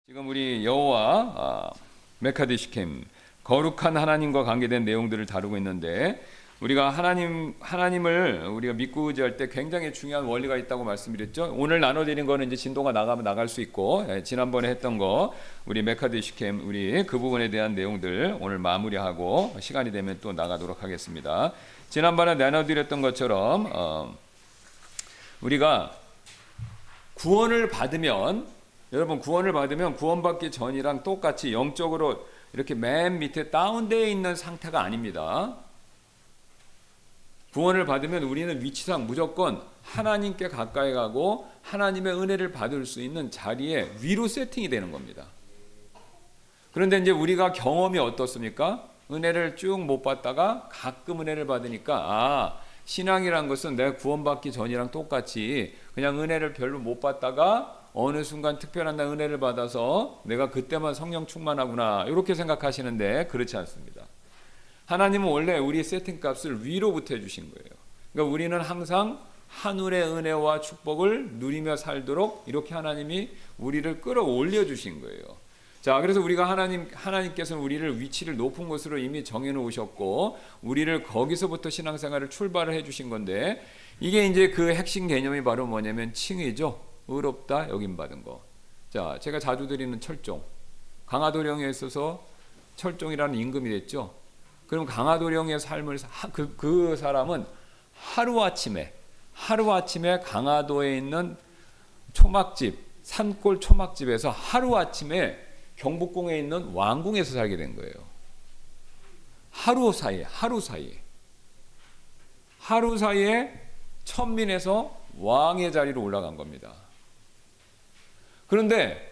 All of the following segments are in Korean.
지금 우리 여호와 메카드시켐 거룩한 하나님과 관계된 내용들을 다루고 있는데 우리가 하나님을 우리가 믿고 의지할 때 굉장히 중요한 원리가 있다고 말씀드렸죠. 오늘 나눠드린 거는 이제 진도가 나가면 나갈 수 있고 지난번에 했던 거 우리 메카드시켐 우리 그 부분에 대한 내용들 오늘 마무리하고 시간이 되면 또 나가도록 하겠습니다. 지난번에 나눠드렸던 것처럼 우리가 구원을 받으면 여러분 구원을 받으면 구원받기 전이랑 똑같이 영적으로 이렇게 맨 밑에 다운되어 있는 상태가 아닙니다. 구원을 받으면 우리는 위치상 무조건 하나님께 가까이 가고 하나님의 은혜를 받을 수 있는 자리에 위로 세팅이 되는 겁니다. 그런데 이제 우리가 경험이 어떻습니까? 은혜를 쭉 못 받다가 가끔 은혜를 받으니까 신앙이란 것은 내가 구원받기 전이랑 똑같이 그냥 은혜를 별로 못 받다가 어느 순간 특별한 은혜를 받아서 내가 그때만 성령 충만하구나 이렇게 생각하시는데 그렇지 않습니다. 하나님은 원래 우리 세팅값을 위로부터 해주신 거예요. 그러니까 우리는 항상 하늘의 은혜와 축복을 누리며 살도록 이렇게 하나님이 우리를 끌어올려 주신 거예요. 자, 그래서 우리가 하나님께서는 우리를 위치를 높은 곳으로 이미 정해놓으셨고 우리를 거기서부터 신앙생활을 출발을 해주신 건데 이게 이제 그 핵심 개념이 바로 뭐냐면 칭의죠. 의롭다 여김받은 거. 자, 제가 자주 드리는 철종. 강화도령에 있어서 철종이라는 임금이 됐죠. 그럼 강화도령의 삶을 그 사람은 하루아침에 강화도에 있는 초막집, 산골 초막집에서 하루아침에 경복궁에 있는 왕궁에서 살게 된 거예요. 하루 사이에 천민에서 왕의 자리로 올라간 겁니다. 그런데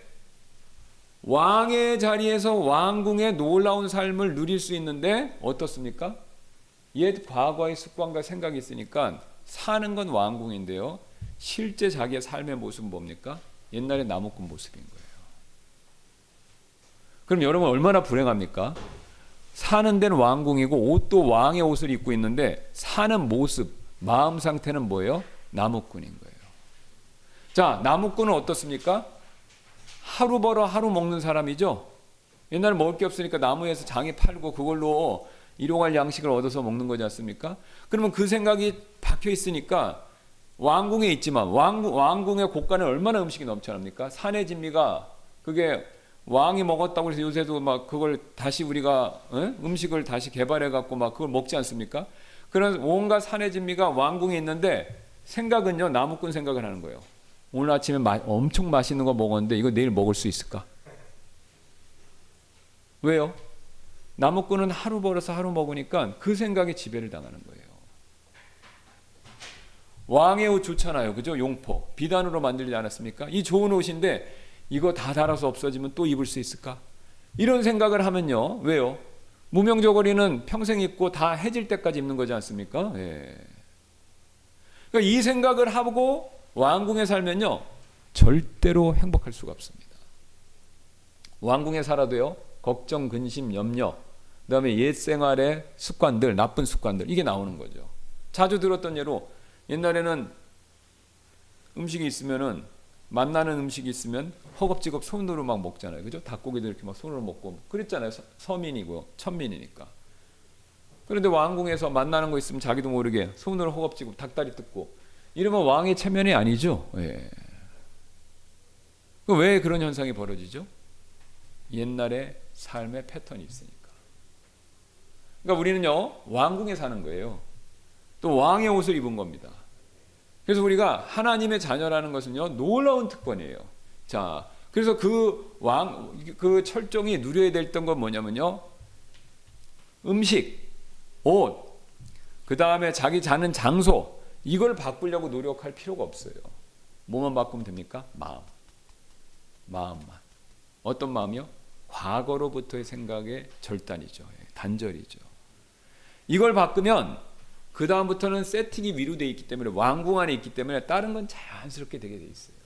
왕의 자리에서 왕궁의 놀라운 삶을 누릴 수 있는데 어떻습니까? 옛 과거의 습관과 생각이 있으니까 사는 건 왕궁인데요. 실제 자기의 삶의 모습은 뭡니까? 옛날의 나무꾼 모습인 거예요. 그럼 여러분 얼마나 불행합니까? 사는 데는 왕궁이고 옷도 왕의 옷을 입고 있는데 사는 모습, 마음 상태는 뭐예요? 나무꾼인 거예요. 자, 나무꾼은 어떻습니까? 하루 벌어 하루 먹는 사람이죠. 옛날에 먹을 게 없으니까 나무에서 장에 팔고 그걸로 일용할 양식을 얻어서 먹는 거지 않습니까? 그러면 그 생각이 박혀 있으니까 왕궁에 있지만 왕궁의 곳간에 얼마나 음식이 넘쳐납니까? 산의 진미가 그게 왕이 먹었다고 해서 요새도 막 그걸 다시 우리가 음식을 다시 개발해 갖고 막 그걸 먹지 않습니까? 그런 온갖 산의 진미가 왕궁에 있는데 생각은요 나무꾼 생각을 하는 거예요. 오늘 아침에 엄청 맛있는 거 먹었는데 이거 내일 먹을 수 있을까? 왜요? 나무꾼은 하루 벌어서 하루 먹으니까 그 생각에 지배를 당하는 거예요. 왕의 옷 좋잖아요. 그죠? 용포. 비단으로 만들지 않았습니까? 이 좋은 옷인데 이거 다 달아서 없어지면 또 입을 수 있을까? 이런 생각을 하면요. 왜요? 무명저고리는 평생 입고 다 해질 때까지 입는 거지 않습니까? 예. 그러니까 이 생각을 하고 왕궁에 살면요. 절대로 행복할 수가 없습니다. 왕궁에 살아도요. 걱정, 근심, 염려, 그다음에 옛 생활의 습관들, 나쁜 습관들 이게 나오는 거죠. 자주 들었던 예로 옛날에는 음식이 있으면은 만나는 음식이 있으면 허겁지겁 손으로 막 먹잖아요. 그죠? 닭고기도 이렇게 막 손으로 먹고 그랬잖아요. 서민이고 천민이니까. 그런데 왕궁에서 만나는 거 있으면 자기도 모르게 손으로 허겁지겁 닭다리 뜯고 이러면 왕의 체면이 아니죠. 예. 왜 그런 현상이 벌어지죠? 옛날의 삶의 패턴이 있으니까. 그러니까 우리는요 왕궁에 사는 거예요. 또 왕의 옷을 입은 겁니다. 그래서 우리가 하나님의 자녀라는 것은요 놀라운 특권이에요. 자, 그래서 그 철종이 누려야 됐던 건 뭐냐면요 음식, 옷, 그 다음에 자기 자는 장소 이걸 바꾸려고 노력할 필요가 없어요. 뭐만 바꾸면 됩니까? 마음만. 어떤 마음이요? 과거로부터의 생각의 절단이죠. 단절이죠. 이걸 바꾸면 그 다음부터는 세팅이 위로 되어 있기 때문에 왕궁 안에 있기 때문에 다른 건 자연스럽게 되게 돼 있어요.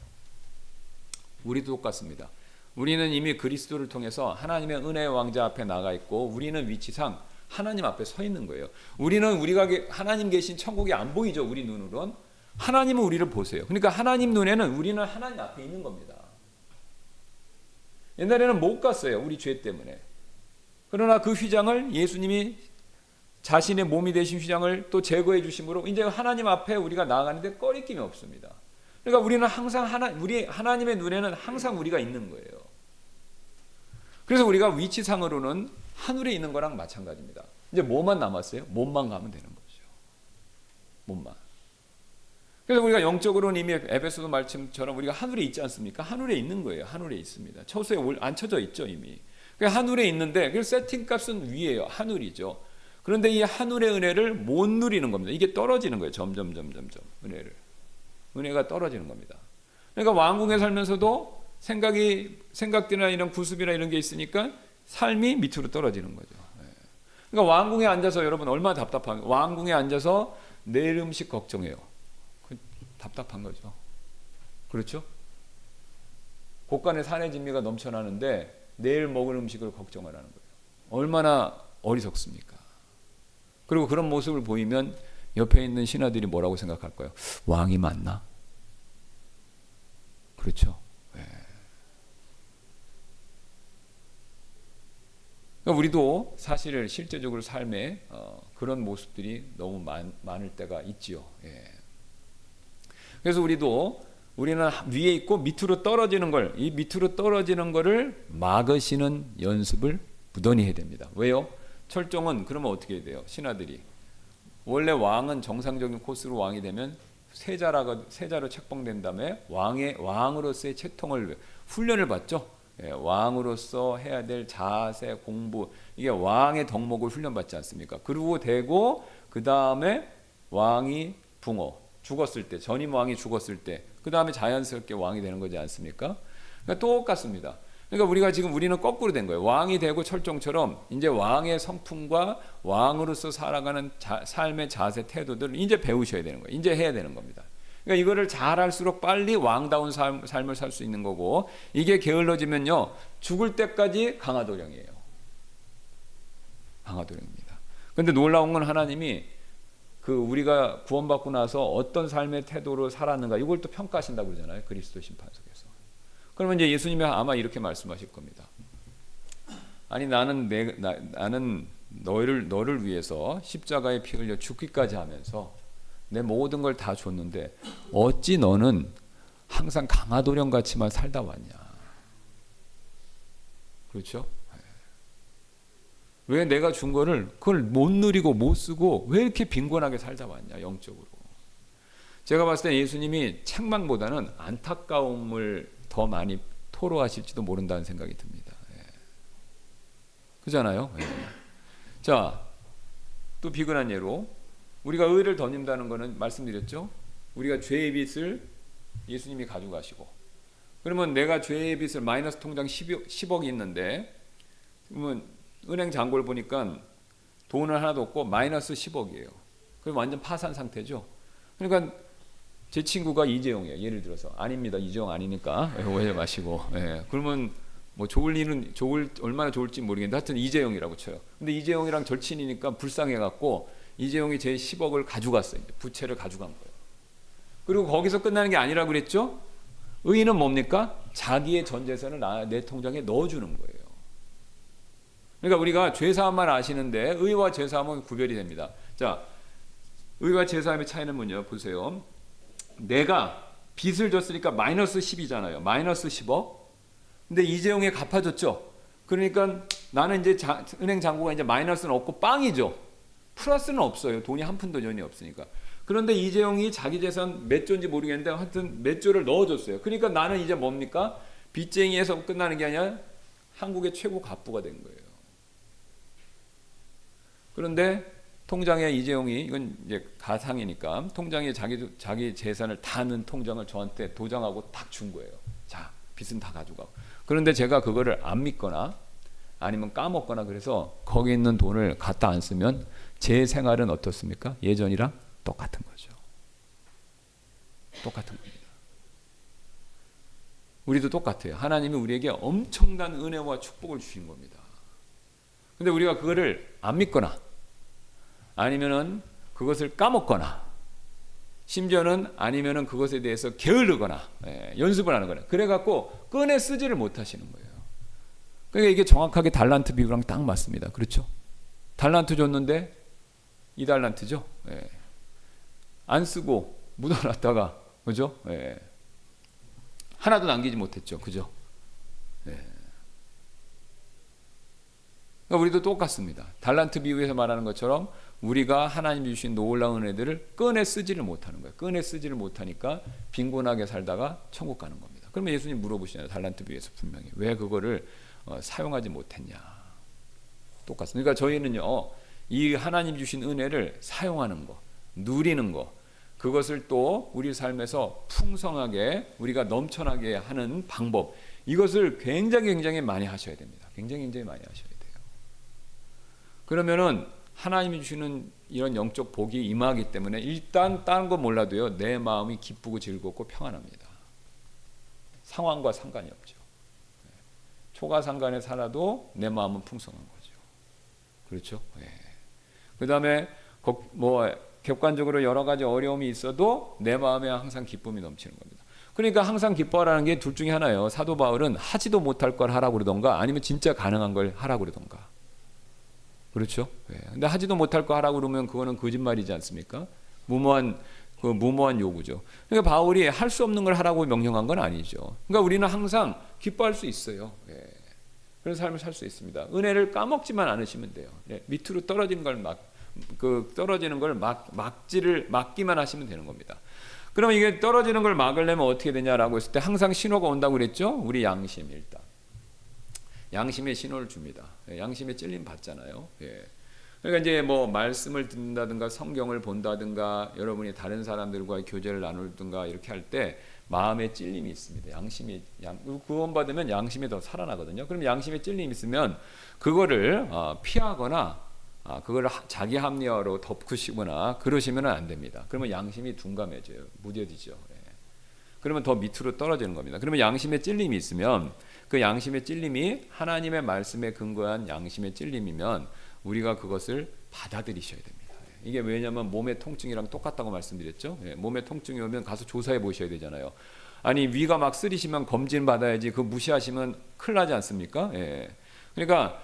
우리도 똑같습니다. 우리는 이미 그리스도를 통해서 하나님의 은혜의 왕자 앞에 나가 있고 우리는 위치상 하나님 앞에 서 있는 거예요. 우리가 하나님 계신 천국이 안 보이죠. 우리 눈으로는. 하나님은 우리를 보세요. 그러니까 하나님 눈에는 우리는 하나님 앞에 있는 겁니다. 옛날에는 못 갔어요. 우리 죄 때문에. 그러나 그 휘장을 예수님이 자신의 몸이 되신 휘장을 또 제거해 주심으로 이제 하나님 앞에 우리가 나아가는데 꺼리낌이 없습니다. 그러니까 우리는 항상 우리 하나님의 눈에는 항상 우리가 있는 거예요. 그래서 우리가 위치상으로는 하늘에 있는 거랑 마찬가지입니다. 이제 뭐만 남았어요? 몸만 가면 되는 거죠. 몸만. 그래서 우리가 영적으로는 이미 에베소서 말씀처럼 우리가 하늘에 있지 않습니까? 하늘에 있는 거예요. 하늘에 있습니다. 처소에 앉혀져 있죠 이미. 그러니까 하늘에 있는데 그 세팅값은 위에요. 하늘이죠. 그런데 이 하늘의 은혜를 못 누리는 겁니다. 이게 떨어지는 거예요. 점점 은혜가 떨어지는 겁니다. 그러니까 왕궁에 살면서도 생각들이나 이런 구습이나 이런 게 있으니까 삶이 밑으로 떨어지는 거죠. 그러니까 왕궁에 앉아서 여러분 얼마나 답답한 거예요. 왕궁에 앉아서 내일 음식 걱정해요. 답답한 거죠. 그렇죠? 곳간에 산의 진미가 넘쳐나는데 내일 먹을 음식을 걱정을 하는 거예요. 얼마나 어리석습니까? 그리고 그런 모습을 보이면 옆에 있는 신하들이 뭐라고 생각할까요? 왕이 맞나? 그렇죠. 네. 그러니까 우리도 사실 실제적으로 삶에 그런 모습들이 너무 많을 때가 있지요. 예. 그래서 우리는 위에 있고 밑으로 떨어지는 걸, 이 밑으로 떨어지는 거를 막으시는 연습을 부단히 해야 됩니다. 왜요? 철종은 그러면 어떻게 해야 돼요? 신하들이 원래 왕은 정상적인 코스로 왕이 되면 세자로 책봉된 다음에 왕으로서의 채통을 훈련을 받죠. 예, 왕으로서 해야 될 자세, 공부, 이게 왕의 덕목을 훈련받지 않습니까? 그리고 되고 그 다음에 왕이 죽었을 때, 전임 왕이 죽었을 때, 그 다음에 자연스럽게 왕이 되는 거지 않습니까? 그러니까 똑같습니다. 그러니까 우리는 거꾸로 된 거예요. 왕이 되고 철종처럼 이제 왕의 성품과 왕으로서 살아가는 삶의 자세, 태도들을 이제 배우셔야 되는 거예요. 이제 해야 되는 겁니다. 그러니까 이거를 잘할수록 빨리 왕다운 삶을 살 수 있는 거고, 이게 게을러지면요 죽을 때까지 강화도령이에요. 강화도령입니다. 그런데 놀라운 건 하나님이 우리가 구원받고 나서 어떤 삶의 태도로 살았는가 이걸 또 평가하신다고 그러잖아요. 그리스도 심판 속에서. 그러면 이제 예수님이 아마 이렇게 말씀하실 겁니다. 아니 나는 너를 위해서 십자가에 피 흘려 죽기까지 하면서 내 모든 걸 다 줬는데 어찌 너는 항상 강화도령 같이만 살다 왔냐? 그렇죠? 왜 내가 준 거를 그걸 못 누리고 못 쓰고 왜 이렇게 빈곤하게 살다 왔냐? 영적으로. 제가 봤을 때 예수님이 책망보다는 안타까움을 더 많이 토로하실지도 모른다는 생각이 듭니다. 그잖아요. 자, 또 비근한 예로 우리가 의를 덧입는다는 것은 말씀드렸죠. 우리가 죄의 빚을 예수님이 가져가시고, 그러면 내가 죄의 빚을 마이너스 통장 10억이 있는데, 그러면 은행 잔고를 보니까 돈은 하나도 없고 마이너스 10억이에요. 그럼 완전 파산 상태죠. 그러니까 제 친구가 이재용이에요. 예를 들어서 아닙니다. 이재용 아니니까 오해 마시고. 그러면 뭐 얼마나 좋을지 모르겠는데 하여튼 이재용이라고 쳐요. 근데 이재용이랑 절친이니까 불쌍해갖고 이재용이 제 10억을 가져갔어요. 부채를 가져간 거예요. 그리고 거기서 끝나는 게 아니라고 그랬죠. 의인은 뭡니까? 자기의 전 재산을 내 통장에 넣어주는 거예요. 그러니까 우리가 죄사함만 아시는데 의와 죄사함은 구별이 됩니다. 자, 의와 죄사함의 차이는 뭐냐 보세요. 내가 빚을 졌으니까 마이너스 10이잖아요. 마이너스 10억. 근데 이재용이 갚아줬죠. 그러니까 나는 이제 은행 잔고가 이제 마이너스는 없고 빵이죠. 플러스는 없어요. 돈이 한 푼도 전혀 없으니까. 그런데 이재용이 자기 재산 몇 조인지 모르겠는데 하여튼 몇 조를 넣어줬어요. 그러니까 나는 이제 뭡니까? 빚쟁이에서 끝나는 게 아니라 한국의 최고 갑부가 된 거예요. 그런데 통장에 이재용이, 이건 이제 가상이니까 통장에 자기 재산을 다 넣은 통장을 저한테 도장하고 딱 준 거예요. 자, 빚은 다 가져가고. 그런데 제가 그거를 안 믿거나 아니면 까먹거나 그래서 거기 있는 돈을 갖다 안 쓰면 제 생활은 어떻습니까? 예전이랑 똑같은 거죠. 똑같은 겁니다. 우리도 똑같아요. 하나님이 우리에게 엄청난 은혜와 축복을 주신 겁니다. 근데 우리가 그거를 안 믿거나 아니면은 그것을 까먹거나 심지어는 아니면은 그것에 대해서 게으르거나 연습을 하는 거예요. 그래갖고 꺼내 쓰지를 못하시는 거예요. 그러니까 이게 정확하게 달란트 비유랑 딱 맞습니다. 그렇죠? 달란트 줬는데 2달란트죠. 예. 안 쓰고 묻어놨다가, 그죠? 예. 하나도 남기지 못했죠. 그죠? 예. 그러니까 우리도 똑같습니다. 달란트 비유에서 말하는 것처럼 우리가 하나님 주신 놀라운 은혜들을 꺼내 쓰지를 못하는 거예요. 꺼내 쓰지를 못하니까 빈곤하게 살다가 천국 가는 겁니다. 그러면 예수님 물어보시잖아요. 달란트 비유에서 분명히 왜 그거를 사용하지 못했냐. 똑같습니다. 그러니까 저희는요, 이 하나님 주신 은혜를 사용하는 거, 누리는 거, 그것을 또 우리 삶에서 풍성하게 우리가 넘쳐나게 하는 방법, 이것을 굉장히 많이 하셔야 됩니다. 굉장히 많이 하셔야 돼요. 그러면은 하나님이 주시는 이런 영적 복이 임하기 때문에 일단 다른 거 몰라도요, 내 마음이 기쁘고 즐겁고 평안합니다. 상황과 상관이 없죠. 초가상간에 살아도 내 마음은 풍성한 거죠. 그렇죠? 네. 그 다음에 뭐 객관적으로 여러 가지 어려움이 있어도 내 마음에 항상 기쁨이 넘치는 겁니다. 그러니까 항상 기뻐하라는 게 둘 중에 하나예요. 사도 바울은 하지도 못할 걸 하라고 그러던가 아니면 진짜 가능한 걸 하라고 그러던가. 그렇죠? 네. 근데 하지도 못할 거 하라고 그러면 그거는 거짓말이지 않습니까? 무모한 요구죠. 그러니까 바울이 할 수 없는 걸 하라고 명령한 건 아니죠. 그러니까 우리는 항상 기뻐할 수 있어요. 네. 그런 삶을 살 수 있습니다. 은혜를 까먹지만 않으시면 돼요. 네. 밑으로 떨어지는 걸 막기만 하시면 되는 겁니다. 그럼 이게 떨어지는 걸 막으려면 어떻게 되냐라고 했을 때 항상 신호가 온다고 그랬죠. 우리 양심 일단. 양심의 신호를 줍니다. 양심의 찔림 받잖아요. 예. 그러니까 이제 뭐 말씀을 듣는다든가 성경을 본다든가 여러분이 다른 사람들과의 교제를 나누든가 이렇게 할 때 마음의 찔림이 있습니다. 양심이 구원받으면 양심이 더 살아나거든요. 그럼 양심의 찔림이 있으면 그거를 피하거나 그걸 자기 합리화로 덮으시거나 그러시면 안 됩니다. 그러면 양심이 둔감해져요. 무뎌지죠. 예. 그러면 더 밑으로 떨어지는 겁니다. 그러면 양심의 찔림이 있으면 그 양심의 찔림이 하나님의 말씀에 근거한 양심의 찔림이면 우리가 그것을 받아들이셔야 됩니다. 이게 왜냐하면 몸의 통증이랑 똑같다고 말씀드렸죠. 몸의 통증이 오면 가서 조사해 보셔야 되잖아요. 아니 위가 막 쓰리시면 검진 받아야지 그거 무시하시면 큰일 나지 않습니까? 그러니까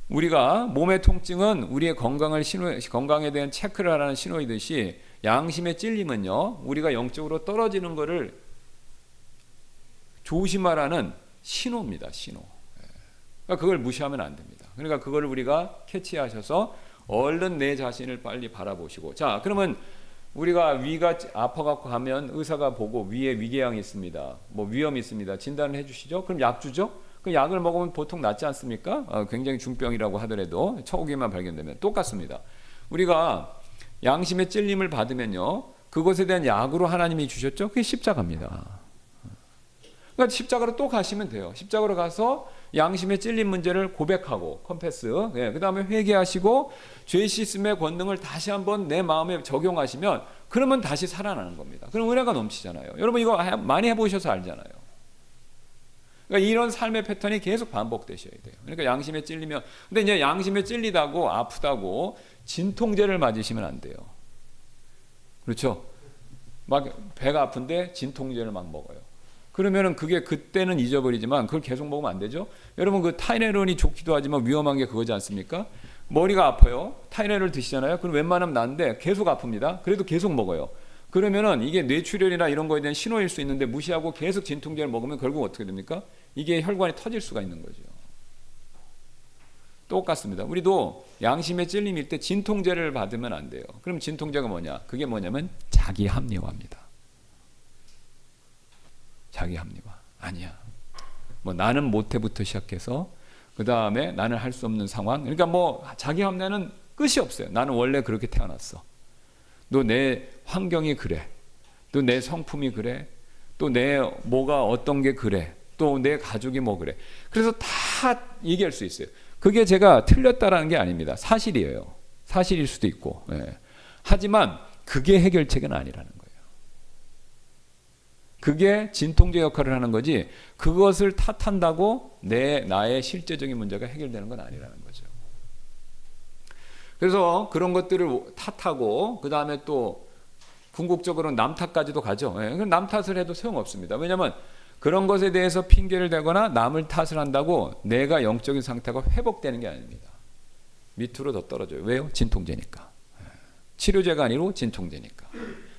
우리가 몸의 통증은 우리의 건강에 대한 체크를 하라는 신호이듯이 양심의 찔림은요, 우리가 영적으로 떨어지는 것을 조심하라는 신호입니다. 신호. 그러니까 그걸 무시하면 안 됩니다. 그러니까 그걸 우리가 캐치하셔서 얼른 내 자신을 빨리 바라보시고, 자 그러면 우리가 위가 아파갖고 가면 의사가 보고 위에 위궤양이 있습니다. 뭐 위험이 있습니다. 진단을 해주시죠. 그럼 약 주죠. 그 약을 먹으면 보통 낫지 않습니까? 굉장히 중병이라고 하더라도 초기만 발견되면 똑같습니다. 우리가 양심의 찔림을 받으면요, 그것에 대한 약으로 하나님이 주셨죠. 그게 십자가입니다. 그러니까 십자가로 또 가시면 돼요. 십자가로 가서 양심의 찔림 문제를 고백하고 컨페스, 그 다음에 회개하시고 죄 씻음의 권능을 다시 한번 내 마음에 적용하시면 그러면 다시 살아나는 겁니다. 그럼 은혜가 넘치잖아요. 여러분 이거 많이 해보셔서 알잖아요. 그러니까 이런 삶의 패턴이 계속 반복되셔야 돼요. 그러니까 양심에 찔리면, 근데 이제 양심에 찔리다고 아프다고 진통제를 맞으시면 안 돼요. 그렇죠? 막 배가 아픈데 진통제를 막 먹어요. 그러면은 그게 그때는 잊어버리지만 그걸 계속 먹으면 안 되죠. 여러분 그 타이레놀이 좋기도 하지만 위험한 게 그거지 않습니까? 머리가 아파요. 타이레놀 드시잖아요. 그럼 웬만하면 나는데 계속 아픕니다. 그래도 계속 먹어요. 그러면은 이게 뇌출혈이나 이런 거에 대한 신호일 수 있는데 무시하고 계속 진통제를 먹으면 결국 어떻게 됩니까? 이게 혈관이 터질 수가 있는 거죠. 똑같습니다. 우리도 양심의 찔림일 때 진통제를 받으면 안 돼요. 그럼 진통제가 뭐냐? 그게 뭐냐면 자기 합리화입니다. 자기 합리화. 아니야. 뭐 나는 못해부터 시작해서 그 다음에 나는 할 수 없는 상황. 그러니까 뭐 자기 합리화는 끝이 없어요. 나는 원래 그렇게 태어났어. 또 내 환경이 그래. 또 내 성품이 그래. 또 내 뭐가 어떤 게 그래. 또 내 가족이 뭐 그래. 그래서 다 얘기할 수 있어요. 그게 제가 틀렸다라는 게 아닙니다. 사실이에요. 사실일 수도 있고. 하지만 그게 해결책은 아니라는 거예요. 그게 진통제 역할을 하는 거지 그것을 탓한다고 나의 실제적인 문제가 해결되는 건 아니라는 거죠. 그래서 그런 것들을 탓하고 그 다음에 또 궁극적으로는 남 탓까지도 가죠. 남 탓을 해도 소용없습니다. 왜냐하면 그런 것에 대해서 핑계를 대거나 남을 탓을 한다고 내가 영적인 상태가 회복되는 게 아닙니다. 밑으로 더 떨어져요. 왜요? 진통제니까. 치료제가 아니고 진통제니까.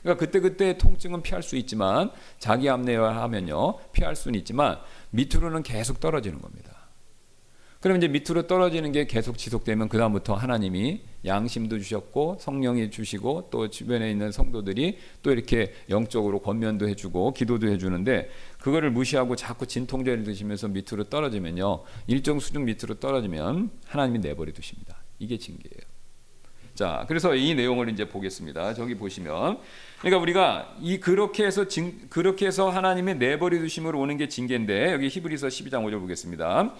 그러니까 그때 통증은 피할 수 있지만 자기 합리화하면요 피할 수는 있지만 밑으로는 계속 떨어지는 겁니다. 그럼 이제 밑으로 떨어지는 게 계속 지속되면 그 다음부터 하나님이 양심도 주셨고 성령이 주시고 또 주변에 있는 성도들이 또 이렇게 영적으로 권면도 해주고 기도도 해주는데 그거를 무시하고 자꾸 진통제를 드시면서 밑으로 떨어지면요 일정 수준 밑으로 떨어지면 하나님이 내버려 두십니다. 이게 징계예요. 자, 그래서 이 내용을 이제 보겠습니다. 저기 보시면, 그러니까 우리가 그렇게 해서 하나님의 내버려 두심으로 오는 게 징계인데 여기 히브리서 12장 5절 보겠습니다.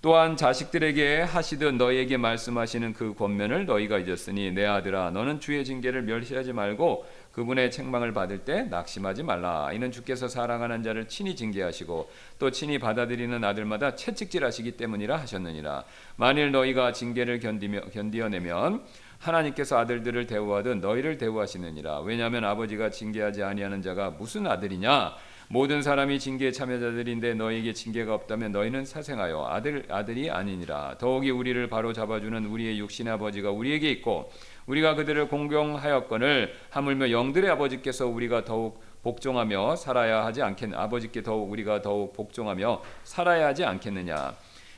또한 자식들에게 하시듯 너희에게 말씀하시는 그 권면을 너희가 잊었으니 내 아들아 너는 주의 징계를 멸시하지 말고 그분의 책망을 받을 때 낙심하지 말라. 이는 주께서 사랑하는 자를 친히 징계하시고 또 친히 받아들이는 아들마다 채찍질하시기 때문이라 하셨느니라. 만일 너희가 징계를 견디어내면 하나님께서 아들들을 대우하듯 너희를 대우하시느니라. 왜냐하면 아버지가 징계하지 아니하는 자가 무슨 아들이냐? 모든 사람이 징계의 참여자들인데 너희에게 징계가 없다면 너희는 사생하여 아들이 아니니라. 더욱이 우리를 바로 잡아주는 우리의 육신의 아버지가 우리에게 있고 우리가 그들을 공경하였거늘 하물며 영들의 아버지께서 우리가 더욱 복종하며 살아야 하지 아버지께 더욱 우리가 더욱 복종하며 살아야 하지 않겠느냐.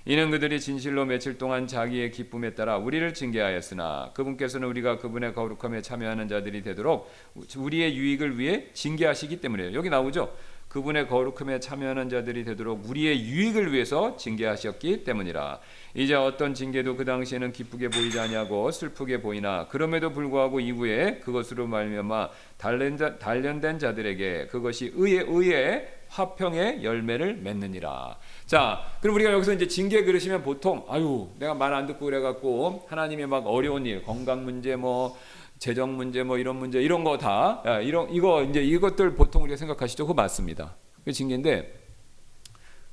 이는 그들이 진실로 며칠 동안 자기의 기쁨에 따라 우리를 징계하였으나 그분께서는 우리가 그분의 거룩함에 참여하는 자들이 되도록 우리의 유익을 위해 징계하시기 때문이에요. 여기 나오죠. 그분의 거룩함에 참여하는 자들이 되도록 우리의 유익을 위해서 징계하셨기 때문이라. 이제 어떤 징계도 그 당시에는 기쁘게 보이지 아니하고 슬프게 보이나 그럼에도 불구하고 이후에 그것으로 말미암아 단련된 자들에게 그것이 의의 화평의 열매를 맺느니라. 자, 그럼 우리가 여기서 이제 징계 그러시면 보통 아유 내가 말 안 듣고 그래갖고 하나님의 막 어려운 일, 건강 문제 뭐 재정 문제 뭐 이런 문제 이런 거 다 이거 이제 이것들 보통 우리가 생각하시죠? 그거 맞습니다. 그 징계인데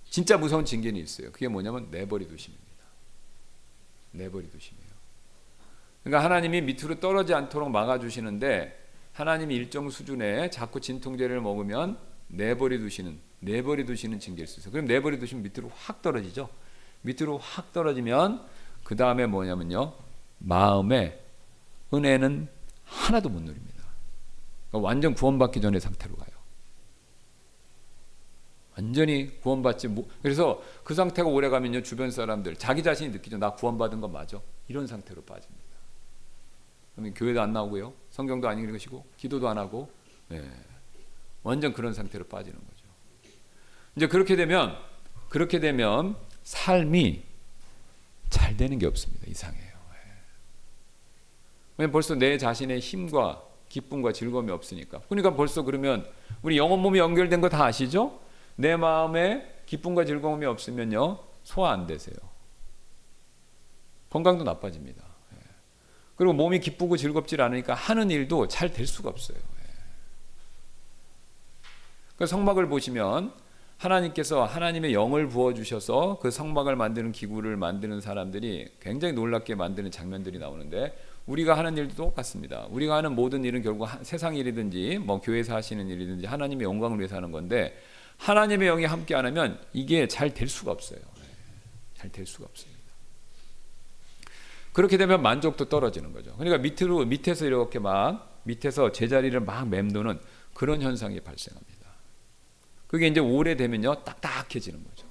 진짜 무서운 징계는 있어요. 그게 뭐냐면 내버려 두심입니다. 내버려 두심이에요. 그러니까 하나님이 밑으로 떨어지지 않도록 막아주시는데 하나님이 일정 수준에 자꾸 진통제를 먹으면 내버려 두시는 징계일 수 있어요. 그럼 내버려 두시면 밑으로 확 떨어지죠. 밑으로 확 떨어지면 그 다음에 뭐냐면요 마음에 은혜는 하나도 못 누립니다. 그러니까 완전 구원받기 전의 상태로 가요. 완전히 구원받지 그래서 그 상태가 오래 가면요 주변 사람들 자기 자신이 느끼죠. 나 구원받은 거 맞아. 이런 상태로 빠집니다. 그러면 교회도 안 나오고요. 성경도 안 읽으시고 기도도 안 하고 완전 그런 상태로 빠지는 거죠. 이제 그렇게 되면 삶이 잘 되는 게 없습니다. 이상해요. 왜냐면 벌써 내 자신의 힘과 기쁨과 즐거움이 없으니까. 그러니까 벌써 그러면 우리 영혼 몸이 연결된 거 다 아시죠? 내 마음에 기쁨과 즐거움이 없으면요 소화 안 되세요. 건강도 나빠집니다. 그리고 몸이 기쁘고 즐겁지 않으니까 하는 일도 잘 될 수가 없어요. 그 성막을 보시면 하나님께서 하나님의 영을 부어주셔서 그 성막을 만드는 기구를 만드는 사람들이 굉장히 놀랍게 만드는 장면들이 나오는데 우리가 하는 일도 똑같습니다. 우리가 하는 모든 일은 결국 세상 일이든지 뭐 교회에서 하시는 일이든지 하나님의 영광을 위해서 하는 건데 하나님의 영이 함께 안 하면 이게 잘 될 수가 없어요. 잘 될 수가 없습니다. 그렇게 되면 만족도 떨어지는 거죠. 그러니까 밑에서 이렇게 밑에서 제자리를 막 맴도는 그런 현상이 발생합니다. 그게 이제 오래되면요 딱딱해지는 거죠.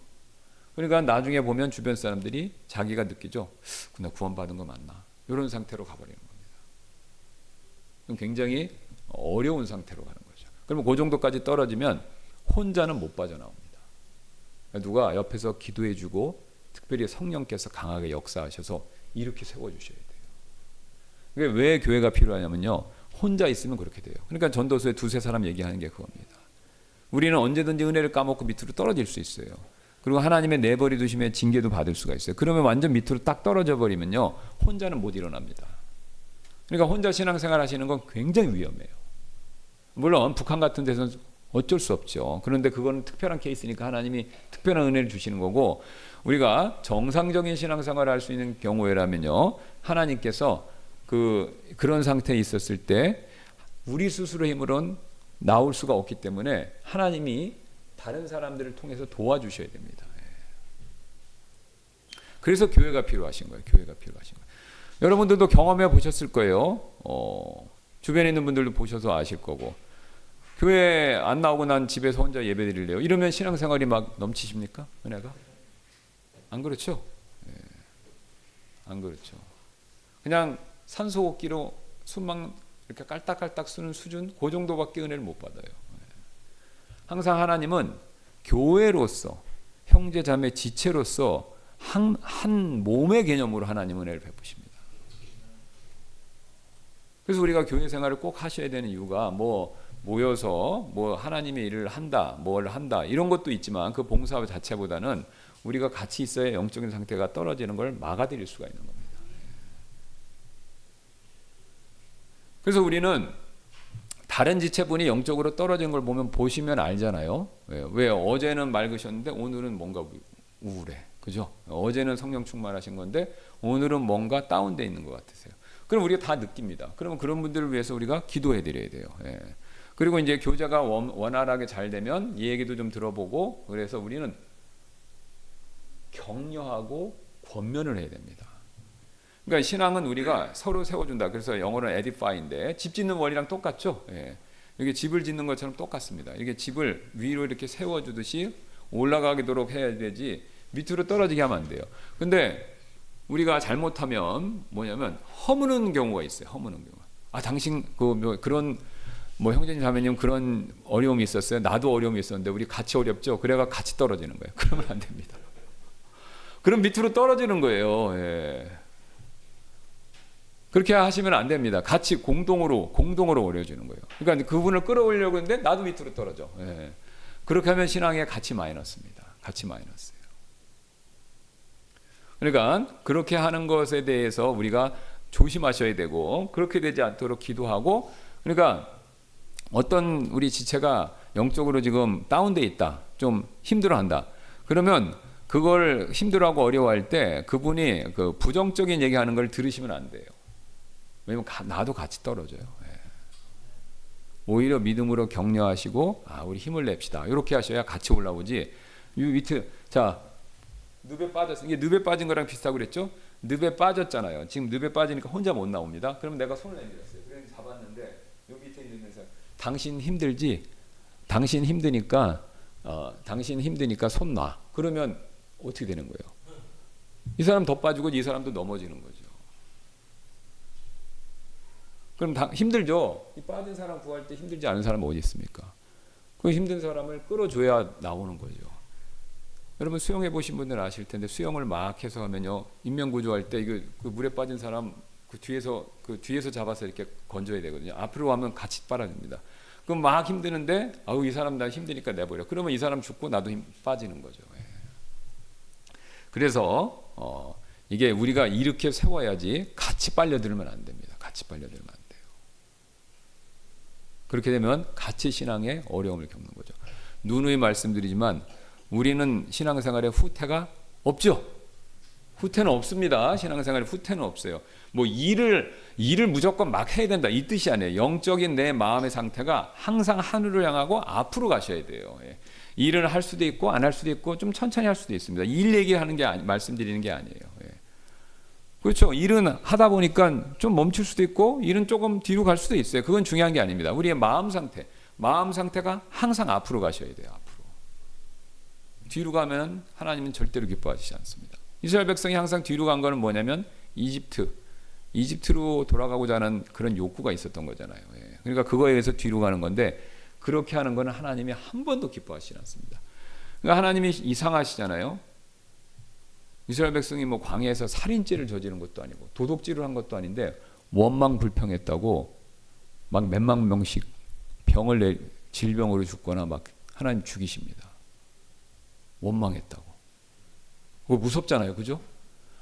그러니까 나중에 보면 주변 사람들이 자기가 느끼죠. 나 구원받은 거 맞나? 이런 상태로 가버리는 겁니다. 그럼 굉장히 어려운 상태로 가는 거죠. 그러면 그 정도까지 떨어지면 혼자는 못 빠져나옵니다. 누가 옆에서 기도해주고 특별히 성령께서 강하게 역사하셔서 이렇게 세워주셔야 돼요. 왜 교회가 필요하냐면요 혼자 있으면 그렇게 돼요. 그러니까 전도서에 두세 사람 얘기하는 게 그겁니다. 우리는 언제든지 은혜를 까먹고 밑으로 떨어질 수 있어요. 그리고 하나님의 내버려 두심에 징계도 받을 수가 있어요. 그러면 완전 밑으로 딱 떨어져 버리면요 혼자는 못 일어납니다. 그러니까 혼자 신앙생활 하시는 건 굉장히 위험해요. 물론 북한 같은 데서는 어쩔 수 없죠. 그런데 그거는 특별한 케이스니까 하나님이 특별한 은혜를 주시는 거고 우리가 정상적인 신앙생활을 할 수 있는 경우에라면요 하나님께서 그런 상태에 있었을 때 우리 스스로 힘으로는 나올 수가 없기 때문에 하나님이 다른 사람들을 통해서 도와주셔야 됩니다. 그래서 교회가 필요하신 거예요. 교회가 필요하신 거예요. 여러분들도 경험해 보셨을 거예요. 주변에 있는 분들도 보셔서 아실 거고. 교회 안 나오고 난 집에서 혼자 예배 드릴래요. 이러면 신앙생활이 막 넘치십니까? 은혜가? 안 그렇죠? 안 그렇죠. 그냥 산소호흡기로 숨만 이렇게 깔딱깔딱 쓰는 수준, 그 정도밖에 은혜를 못 받아요. 항상 하나님은 교회로서, 형제 자매 지체로서 한 몸의 개념으로 하나님 은혜를 베푸십니다. 그래서 우리가 교회 생활을 꼭 하셔야 되는 이유가 모여서 하나님의 일을 한다, 뭘 한다 이런 것도 있지만 그 봉사 자체보다는 우리가 같이 있어야 영적인 상태가 떨어지는 걸 막아드릴 수가 있는 겁니다. 그래서 우리는 다른 지체분이 영적으로 떨어진 걸 보시면 알잖아요. 왜 어제는 맑으셨는데 오늘은 뭔가 우울해. 그죠? 어제는 성령 충만하신 건데 오늘은 뭔가 다운돼 있는 것 같으세요. 그럼 우리가 다 느낍니다. 그러면 그런 분들을 위해서 우리가 기도해 드려야 돼요. 그리고 이제 교제가 원활하게 잘 되면 이 얘기도 좀 들어보고 그래서 우리는 격려하고 권면을 해야 됩니다. 그러니까 신앙은 우리가 서로 세워준다. 그래서 영어로는 edify인데 집 짓는 원리랑 똑같죠. 이게 집을 짓는 것처럼 똑같습니다. 이게 집을 위로 이렇게 세워주듯이 올라가도록 해야 되지 밑으로 떨어지게 하면 안 돼요. 근데 우리가 잘못하면 뭐냐면 허무는 경우가 있어요. 허무는 경우. 당신 그런 형제님 자매님 그런 어려움이 있었어요. 나도 어려움이 있었는데 우리 같이 어렵죠. 그래가 같이 떨어지는 거예요. 그러면 안 됩니다. 그럼 밑으로 떨어지는 거예요. 그렇게 하시면 안 됩니다. 같이 공동으로 어려워지는 거예요. 그러니까 그분을 끌어올려고 했는데 나도 밑으로 떨어져. 그렇게 하면 신앙에 같이 마이너스입니다. 같이 마이너스예요. 그러니까 그렇게 하는 것에 대해서 우리가 조심하셔야 되고 그렇게 되지 않도록 기도하고 그러니까 어떤 우리 지체가 영적으로 지금 다운돼 있다. 좀 힘들어한다. 그러면 그걸 힘들어하고 어려워할 때 그분이 그 부정적인 얘기하는 걸 들으시면 안 돼요. 왜냐면 나도 같이 떨어져요. 오히려 믿음으로 격려하시고 우리 힘을 냅시다. 이렇게 하셔야 같이 올라오지. 밑에 늪에 빠졌어. 이게 늪에 빠진 거랑 비슷하고 그랬죠? 늪에 빠졌잖아요. 지금 늪에 빠지니까 혼자 못 나옵니다. 그럼 내가 손을 내밀었어요. 그래서 잡았는데 여기 밑에 있는 당신 힘들지? 당신 힘드니까 손 놔. 그러면 어떻게 되는 거예요? 이 사람 더 빠지고 이 사람도 넘어지는 거죠. 그럼 힘들죠? 이 빠진 사람 구할 때 힘들지 않은 사람은 어디 있습니까? 그 힘든 사람을 끌어줘야 나오는 거죠. 여러분 수영해 보신 분들은 아실 텐데 수영을 막 해서 하면요 인명구조할 때 그 물에 빠진 사람 그 뒤에서 잡아서 이렇게 건져야 되거든요. 앞으로 하면 같이 빨아줍니다. 그럼 막 힘드는데 이 사람 나 힘드니까 내버려. 그러면 이 사람 죽고 나도 힘 빠지는 거죠. 그래서 이게 우리가 이렇게 세워야지 같이 빨려들면 안 됩니다. 같이 빨려들면 안 돼요. 그렇게 되면 같이 신앙에 어려움을 겪는 거죠. 누누이 말씀드리지만 우리는 신앙생활에 후퇴가 없죠. 후퇴는 없습니다. 신앙생활에 후퇴는 없어요. 일을 무조건 막 해야 된다 이 뜻이 아니에요. 영적인 내 마음의 상태가 항상 하늘을 향하고 앞으로 가셔야 돼요. 일을 할 수도 있고 안 할 수도 있고 좀 천천히 할 수도 있습니다. 일 얘기하는 게 말씀드리는 게 아니에요. 그렇죠. 일은 하다 보니까 좀 멈출 수도 있고 일은 조금 뒤로 갈 수도 있어요. 그건 중요한 게 아닙니다. 우리의 마음 상태가 항상 앞으로 가셔야 돼요. 앞으로. 뒤로 가면 하나님은 절대로 기뻐하시지 않습니다. 이스라엘 백성이 항상 뒤로 간 거는 뭐냐면 이집트로 돌아가고자 하는 그런 욕구가 있었던 거잖아요. 그러니까 그거에 의해서 뒤로 가는 건데 그렇게 하는 거는 하나님이 한 번도 기뻐하시지 않습니다. 그러니까 하나님이 이상하시잖아요. 이스라엘 백성이 광야에서 살인죄를 저지른 것도 아니고 도둑질을 한 것도 아닌데 원망불평했다고 막 몇만 명씩 질병으로 죽거나 막 하나님 죽이십니다. 원망했다고. 그거 무섭잖아요, 그죠?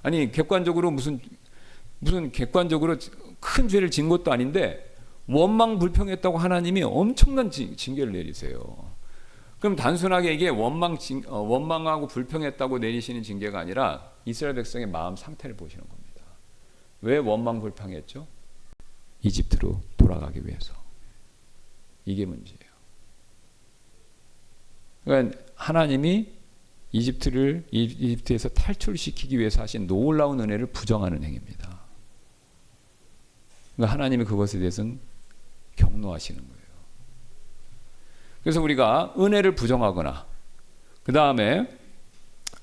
아니 객관적으로 무슨 객관적으로 큰 죄를 진 것도 아닌데 원망불평했다고 하나님이 엄청난 징계를 내리세요. 그럼 단순하게 이게 원망하고 불평했다고 내리시는 징계가 아니라 이스라엘 백성의 마음 상태를 보시는 겁니다. 왜 원망불평했죠? 이집트로 돌아가기 위해서. 이게 문제예요. 그러니까 하나님이 이집트에서 탈출시키기 위해서 하신 놀라운 은혜를 부정하는 행위입니다. 그러니까 하나님이 그것에 대해서는 경노하시는 거예요. 그래서 우리가 은혜를 부정하거나 그 다음에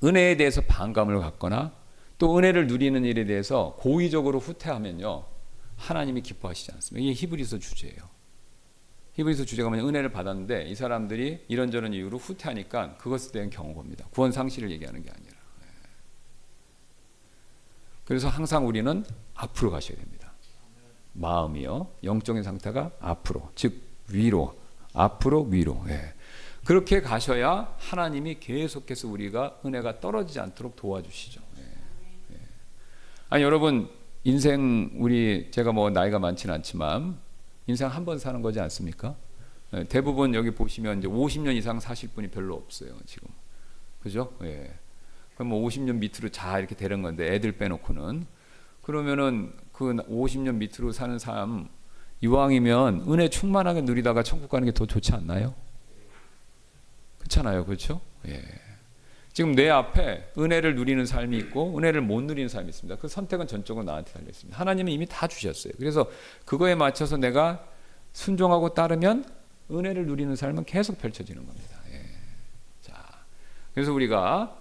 은혜에 대해서 반감을 갖거나 또 은혜를 누리는 일에 대해서 고의적으로 후퇴하면요, 하나님이 기뻐하시지 않습니다. 이게 히브리서 주제예요. 히브리서 주제가 뭐냐, 은혜를 받았는데 이 사람들이 이런저런 이유로 후퇴하니까 그것에 대한 경고입니다. 구원 상실을 얘기하는 게 아니라. 그래서 항상 우리는 앞으로 가셔야 됩니다. 마음이요, 영적인 상태가 앞으로, 즉 위로, 앞으로 위로. 그렇게 가셔야 하나님이 계속해서 우리가 은혜가 떨어지지 않도록 도와주시죠. 아니 여러분, 인생 제가 뭐 나이가 많지는 않지만 인생 한 번 사는 거지 않습니까? 대부분 여기 보시면 이제 50년 이상 사실 분이 별로 없어요, 지금. 그죠? 그럼 뭐 50년 밑으로 자 이렇게 되는 건데, 애들 빼놓고는. 그러면은 그 50년 밑으로 사는 사람 이왕이면 은혜 충만하게 누리다가 천국 가는 게 더 좋지 않나요? 그렇잖아요, 그렇죠? 지금 내 앞에 은혜를 누리는 삶이 있고 은혜를 못 누리는 삶이 있습니다. 그 선택은 전적으로 나한테 달려 있습니다. 하나님은 이미 다 주셨어요. 그래서 그거에 맞춰서 내가 순종하고 따르면 은혜를 누리는 삶은 계속 펼쳐지는 겁니다. 자, 그래서 우리가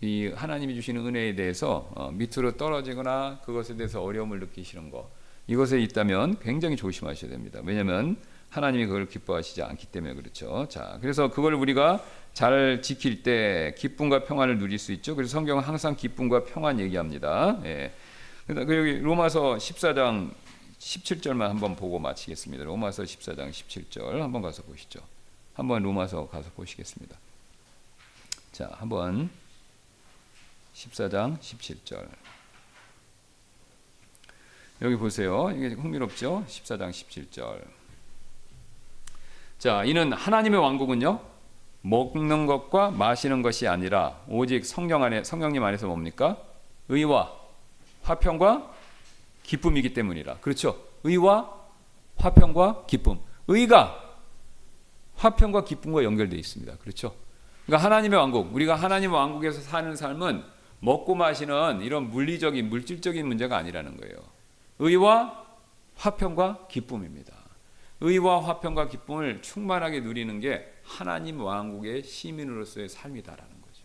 이 하나님이 주시는 은혜에 대해서 밑으로 떨어지거나 그것에 대해서 어려움을 느끼시는 거, 이것에 있다면 굉장히 조심하셔야 됩니다. 왜냐하면 하나님이 그걸 기뻐하시지 않기 때문에 그렇죠. 자, 그래서 그걸 우리가 잘 지킬 때 기쁨과 평안을 누릴 수 있죠. 그래서 성경은 항상 기쁨과 평안 얘기합니다. 여기 로마서 14장 17절만 한번 보고 마치겠습니다. 로마서 14장 17절 한번 가서 보시죠. 한번 로마서 가서 보시겠습니다. 자, 한번 14장 17절. 여기 보세요. 이게 흥미롭죠? 14장 17절. 자, 이는 하나님의 왕국은요, 먹는 것과 마시는 것이 아니라 오직 성령님 안에서 뭡니까? 의와 화평과 기쁨이기 때문이라. 그렇죠? 의와 화평과 기쁨. 의가 화평과 기쁨과 연결되어 있습니다. 그렇죠? 그러니까 하나님의 왕국, 우리가 하나님의 왕국에서 사는 삶은 먹고 마시는 이런 물리적인, 물질적인 문제가 아니라는 거예요. 의와 화평과 기쁨입니다. 의와 화평과 기쁨을 충만하게 누리는 게 하나님 왕국의 시민으로서의 삶이다라는 거죠.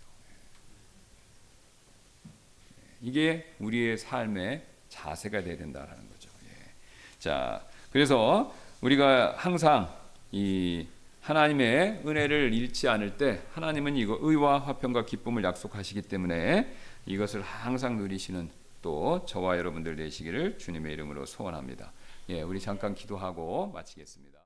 이게 우리의 삶의 자세가 돼야 된다라는 거죠. 자, 그래서 우리가 항상 이 하나님의 은혜를 잃지 않을 때 하나님은 이거 의와 화평과 기쁨을 약속하시기 때문에 이것을 항상 누리시는 또 저와 여러분들 되시기를 주님의 이름으로 소원합니다. 우리 잠깐 기도하고 마치겠습니다.